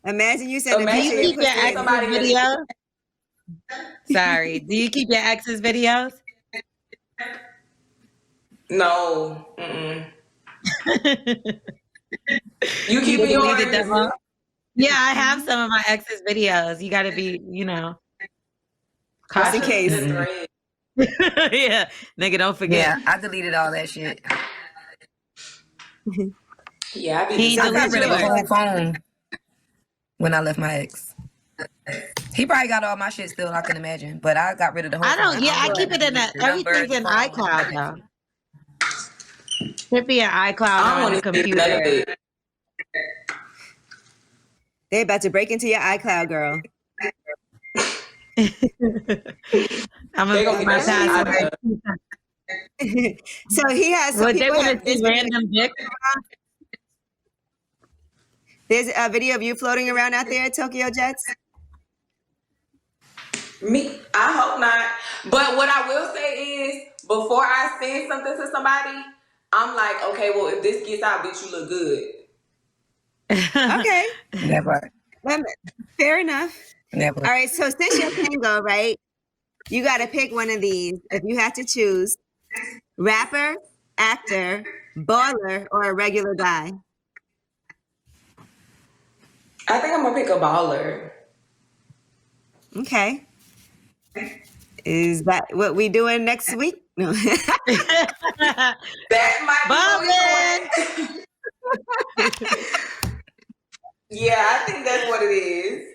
Imagine you send a Do picture you of keep your your pussy. ex's somebody videos? Sorry. Do you keep your ex's videos? No. Mm-mm. You You keeping deleted yours? them all? Yeah, I have some of my ex's videos. You got to be, Just in cautious. case. Yeah, nigga, don't forget. Yeah, I deleted all that shit. Yeah, I be He I got deleted rid of the yours. whole phone when I left my ex. He probably got all my shit still, I can imagine. But I got rid of the whole I phone. don't. Yeah, I keep it in everything's in iCloud though. Should be an iCloud I on don't the want to see none of computer. it. They about to break into your iCloud, girl. I'm They gonna gonna put get my that shit password. out of So he has. So Well, they people want have. to see random dick. There's a video of you floating around out there at Tokyo Jets. me. I hope not. But what I will say is, before I send something to somebody, I'm like, okay, well, if this gets out, bitch, you look good. Okay, Never. fair enough. Never. All right, so since you're single, right, you got to pick one of these. If you have to choose, rapper, actor, baller, or a regular guy. I think I'm gonna pick a baller. Okay. Is that what we doing next week? No. That might be what we doing. Yeah, I think that's what it is.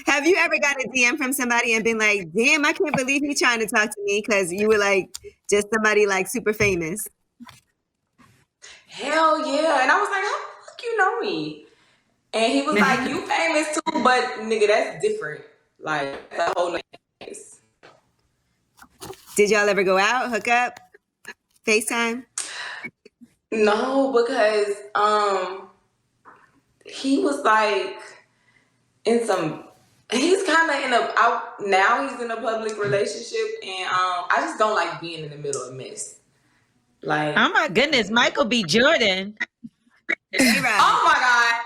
Have you ever got a DM from somebody and been like, damn, I can't believe he's trying to talk to me because you were like just somebody like super famous? Hell yeah. And I was like, how the fuck you know me? And he was like, you famous too, but nigga, that's different. Like, the whole nother. Did y'all ever go out, hook up, FaceTime? No, because he was like he's kind of now he's in a public relationship, and I just don't like being in the middle of mess. Like, Oh my goodness, Michael B. Jordan. A-Rod. oh my God.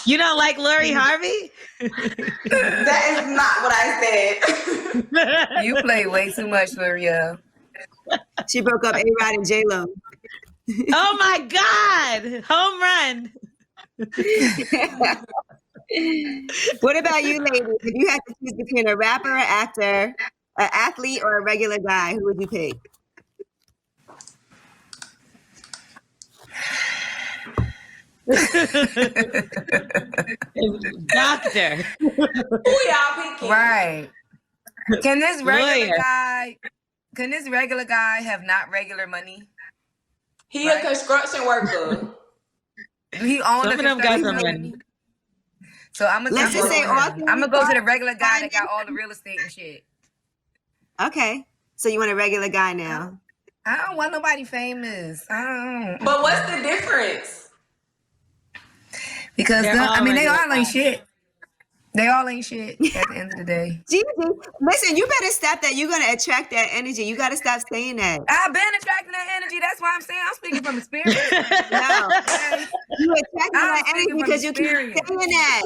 You don't like Lori Harvey? That is not what I said. You play way too much, L'Oreal. She broke up A-Rod and J-Lo. Oh my God. Home run. What about you, ladies? If you had to choose between a rapper, an actor, an athlete, or a regular guy, who would you pick? Doctor. Who y'all picking? Right. Can this regular Lawyer. guy have not regular money? He Right. a construction worker. Do he own Some a of them got construction some company? money. So I'm Let's just say all three gonna go to the are regular guy that got all the real estate and shit. Okay. So you want a regular guy now? I don't want nobody famous. I don't. But what's the difference? Because They're all they all regular ain't guys. shit. They all ain't shit at the end of the day. Gigi, listen, you better stop that. You're going to attract that energy. You got to stop saying that. I've been attracting that energy. That's why I'm saying I'm speaking from experience. No. Okay? You attracting that I'm energy speaking from because you keep saying experience. that.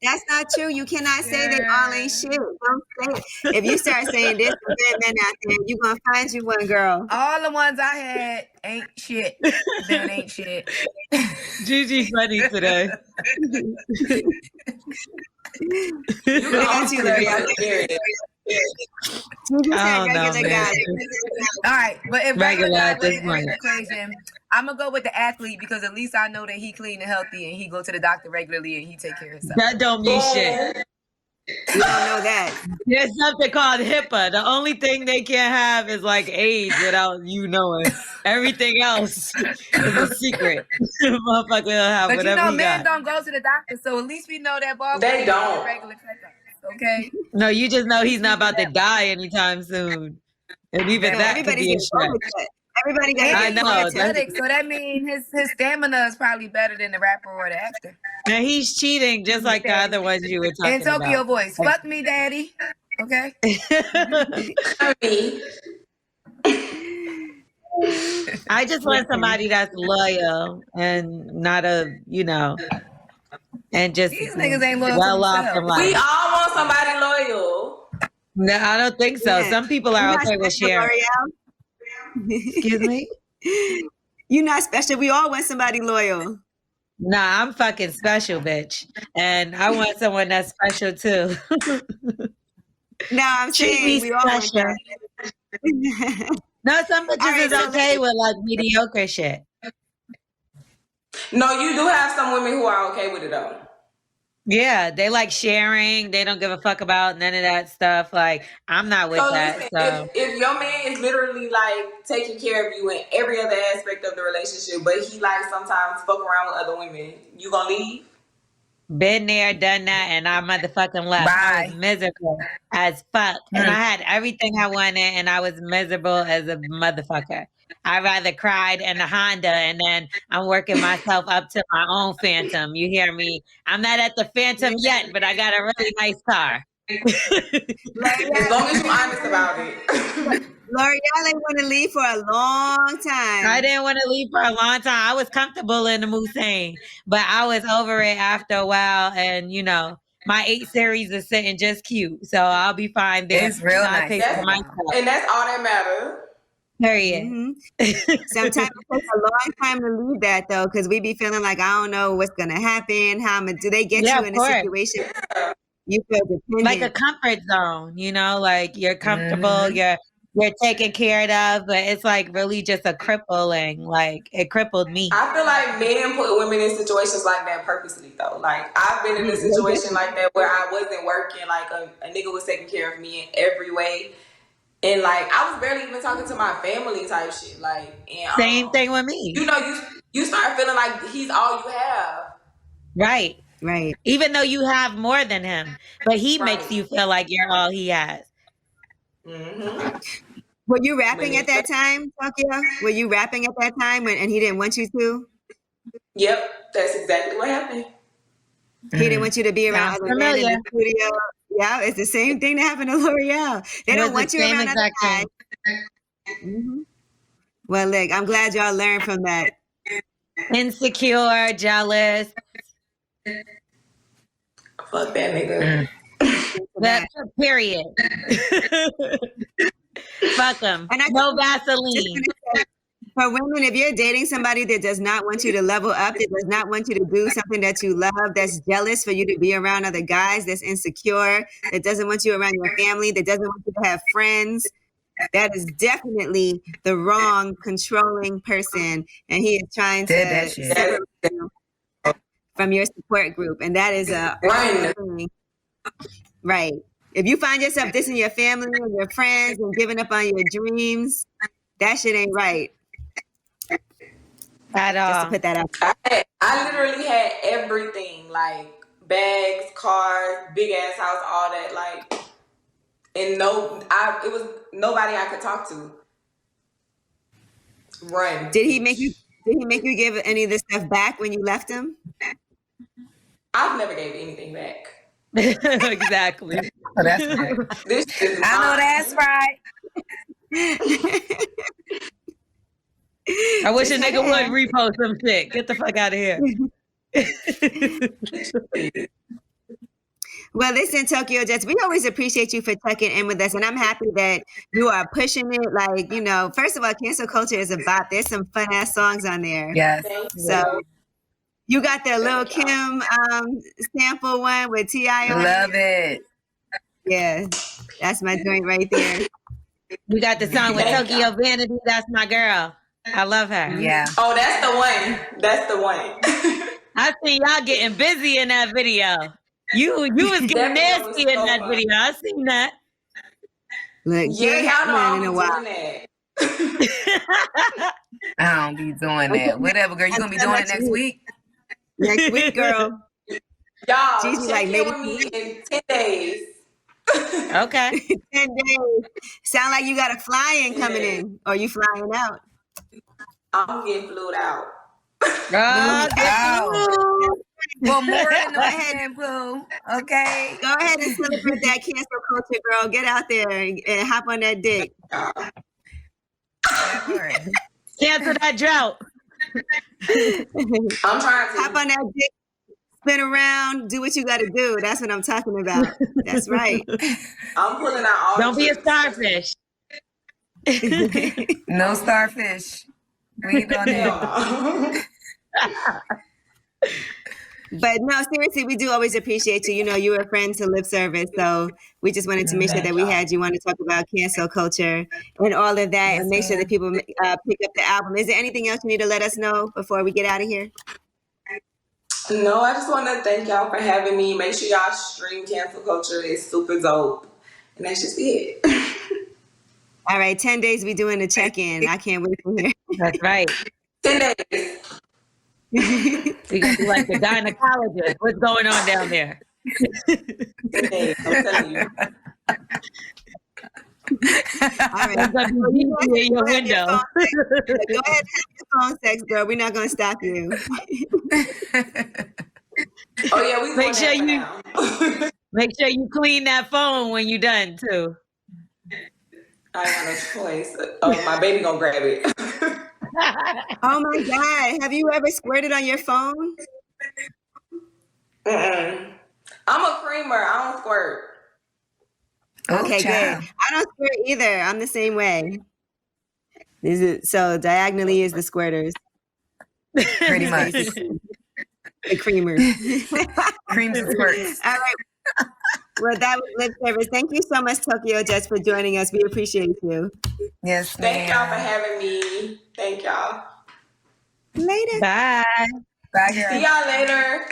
That's not true. You cannot say they all ain't shit. Don't say it. If you start saying this and good men out there, you're going to find you one girl. All the ones I had ain't shit. That ain't shit. Gigi funny today. You I can got also you, speak Larry. from experience. You just I said don't know, regular man. guy. All right, but if Regular regular guy at this wasn't in point. the equation, I'm gonna go with the athlete because at least I know that he clean and healthy and he go to the doctor regularly and he take care of himself. That don't mean shit. You don't know that. There's something called HIPAA. The only thing they can't have is like AIDS without you knowing. Everything else is a secret. Motherfucker will have But whatever he men got. don't go to the doctor, so at least we know that ball They players don't. get regular checkups. Okay. No, you just know he's not about to die anytime soon. And even No, that could Everybody's be a getting stretch. over that. Everybody got And I he's know, that's- athletic, so that means his stamina is probably better than the rapper or the actor. Now he's cheating just like the other ones you were talking In Tokyo about. voice, fuck me, daddy. Okay. I just want somebody that's loyal and not and just these niggas ain't loyal well to off in themselves. life. We all want somebody loyal. No, I don't think so. Yeah. Some people are okay with sharing. Excuse me? You're not special. We all want somebody loyal. Nah, I'm fucking special, bitch. And I want someone that's special too. No, I'm Treat saying me we all want special. that. No, some bitches right, is okay with like mediocre shit. No, you do have some women who are okay with it though. Yeah, they like sharing. They don't give a fuck about none of that stuff. Like, I'm not with that. Listen, So if your man is literally like taking care of you in every other aspect of the relationship, but he like sometimes fuck around with other women, you gonna leave? been there, done that, and I motherfucking left. I was miserable as fuck. And I had everything I wanted, and I was miserable as a motherfucker. I rather cried in a Honda, and then I'm working myself up to my own Phantom. You hear me? I'm not at the Phantom yet, but I got a really nice car. As long as you're honest about it. L'Oreal ain't want to leave for a long time. I didn't want to leave for a long time. I was comfortable in the Moussain, but I was over it after a while. And, my 8 Series is sitting just cute. So I'll be fine there. It's real nice. And that's all that matters. Period. Mm-hmm. Sometimes it takes a long time to leave that, though, because we be feeling like, I don't know what's going to happen. Do they get you in a situation you feel dependent? Like a comfort zone, like you're comfortable, you're taken care of, but it's like really just a crippling, like it crippled me. I feel like men put women in situations like that purposely though. Like I've been in a situation like that where I wasn't working, like a nigga was taking care of me in every way. And like I was barely even talking to my family type shit. Like and, same thing with me. You start feeling like he's all you have. Right. Right. Even though you have more than him, but he makes you feel like you're all he has. Mm-hmm. Were you rapping at that time, Tokyo? Were you rapping at that time and he didn't want you to? Yep, that's exactly what happened. He didn't want you to be around other men in the studio. Yeah, it's the same thing that happened to L'Oreal. They don't want you around other guys. Mm-hmm. Well, look, I'm glad y'all learned from that. Insecure, jealous. Fuck that nigga. That's a period. Fuck them. No Vaseline. For women, if you're dating somebody that does not want you to level up, that does not want you to do something that you love, that's jealous for you to be around other guys, that's insecure, that doesn't want you around your family, that doesn't want you to have friends, that is definitely the wrong controlling person. And he is trying to separate you from your support group. And that is a thing. Right. If you find yourself dissing your family and your friends and giving up on your dreams, that shit ain't right. At all. Just to put that out. I literally had everything, like bags, cars, big ass house, all that, like, and it was nobody I could talk to. Run. Did he make you give any of this stuff back when you left him? I've never gave anything back. Exactly. Oh, that's right. I know that's right. I wish a nigga would repost some shit. Get the fuck out of here. Well, listen, Tokyo Jets, we always appreciate you for checking in with us. And I'm happy that you are pushing it. Like, first of all, cancel culture is about, there's some fun ass songs on there. Yes. So you got the Lil Kim sample one with T.I. on Love it. Yeah, that's my joint right there. We got the song with Tokyo Vanity. That's my girl. I love her. Yeah. Oh, that's the one. That's the one. I seen y'all getting busy in that video. You was getting nasty in that video. I seen that. Look, y'all know I'm in a while. I don't be doing that. Whatever, girl. You gonna be doing it next week? Next week, girl. Y'all, she's check in with me in 10 days. Okay. 10 days. Sound like you got a fly-in coming in, or you flying out? I'm getting flued out. Get for more than Go a ahead. shampoo. Okay. Go ahead and celebrate that cancel culture, girl. Get out there and hop on that dick. That part. Cancel that drought. I'm trying to. Hop on that dick, spin around, do what you got to do. That's what I'm talking about. That's right. I'm pulling out all. Don't be a starfish. No starfish. We ain't doing that. But no, seriously, we do always appreciate you. You know, you're a friend to Lip Service, so we just wanted to make sure that we had you on to talk about cancel culture and all of that, and make sure that people pick up the album. Is there anything else you need to let us know before we get out of here? No, I just want to thank y'all for having me. Make sure y'all stream Cancel Culture. It's super dope. And that's just it. All right, 10 days we doing the check-in. I can't wait to hear. That's right. 10 days. You're going to be like the gynecologist. What's going on down there? 10 days, I'm telling you. All right. There's going to be TV in your window. Go ahead and have your phone sex, girl. We're not going to stop you. Oh, yeah, we Make sure you clean that phone when you're done, too. I ain't got no choice. Oh, my baby gonna grab it. Oh my God. Have you ever squirted on your phone? Mm-mm. I'm a creamer. I don't squirt. Okay, good. I don't squirt either. I'm the same way. So diagonally is the squirters. Pretty much. The creamers. Creams and squirts. All right. Well, that was Lip Service. Thank you so much, Tokyo Jets, for joining us. We appreciate you. Yes, Thank y'all for having me. Thank y'all. Later. Bye. Bye, girl. See y'all later.